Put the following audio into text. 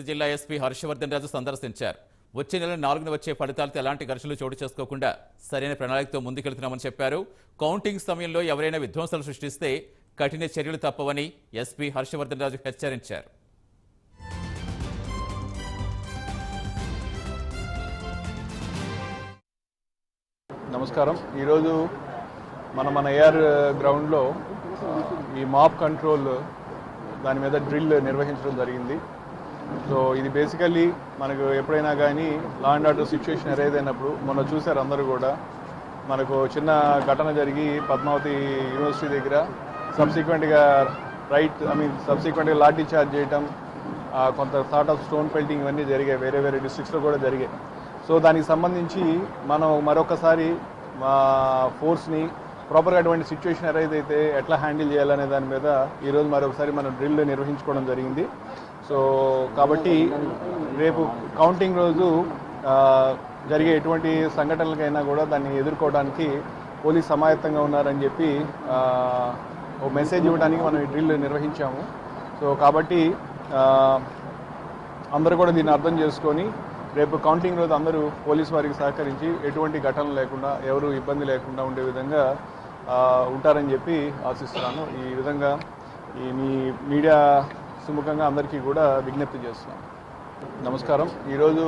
జిల్లా ఎస్పీ హర్షవర్ధన్ రాజు సందర్శించారు. వచ్చే నెల 4న వచ్చే ఫలితాలతో ఎలాంటి ఘర్షణలు చోటు చేసుకోకుండా సరైన ప్రణాళికతో ముందుకెళ్తున్నామని చెప్పారు. కౌంటింగ్ సమయంలో ఎవరైనా విధ్వంసాలు సృష్టిస్తే కఠిన చర్యలు తప్పవని ఎస్పీ హర్షవర్ధన్ రాజు హెచ్చరించారు. నమస్కారం. ఈరోజు మన ఏఆర్ గ్రౌండ్లో ఈ మాబ్ కంట్రోల్ దాని మీద డ్రిల్ నిర్వహించడం జరిగింది. సో ఇది బేసికల్లీ మనకు ఎప్పుడైనా కానీ law and order situation arise అయినప్పుడు మొన్న చూశారు అందరూ కూడా, మనకు చిన్న ఘటన జరిగి పద్మావతి యూనివర్సిటీ దగ్గర సబ్సిక్వెంట్గా సబ్సిక్వెంట్గా లాఠీ చార్జ్ చేయటం, కొంత థాట్ ఆఫ్ స్టోన్ పెల్టింగ్ ఇవన్నీ జరిగాయి, వేరే వేరే డిస్ట్రిక్ట్స్లో కూడా జరిగాయి. సో దానికి సంబంధించి మనం మరొకసారి మా ఫోర్స్ని ప్రాపర్గా అటువంటి సిచ్యువేషన్ అరైజ్ అయితే ఎట్లా హ్యాండిల్ చేయాలనే దాని మీద ఈరోజు మరొకసారి మనం డ్రిల్ నిర్వహించుకోవడం జరిగింది. సో కాబట్టి రేపు కౌంటింగ్ రోజు జరిగే ఎటువంటి సంఘటనలకైనా కూడా దాన్ని ఎదుర్కోవడానికి పోలీస్ సమాయత్తంగా ఉన్నారని చెప్పి ఒక మెసేజ్ ఇవ్వడానికి మనం ఈ డ్రిల్ నిర్వహించాము. సో కాబట్టి అందరూ కూడా దీన్ని అర్థం చేసుకొని రేపు కౌంటింగ్ రోజు అందరూ పోలీస్ వారికి సహకరించి ఎటువంటి ఘటనలు లేకుండా, ఎవరు ఇబ్బంది లేకుండా ఉండే విధంగా ఉంటారని చెప్పి ఆశిస్తున్నాను. ఈ విధంగా మీ మీడియా సుముఖంగా అందరికీ కూడా విజ్ఞప్తి చేస్తున్నాను. నమస్కారం. ఈరోజు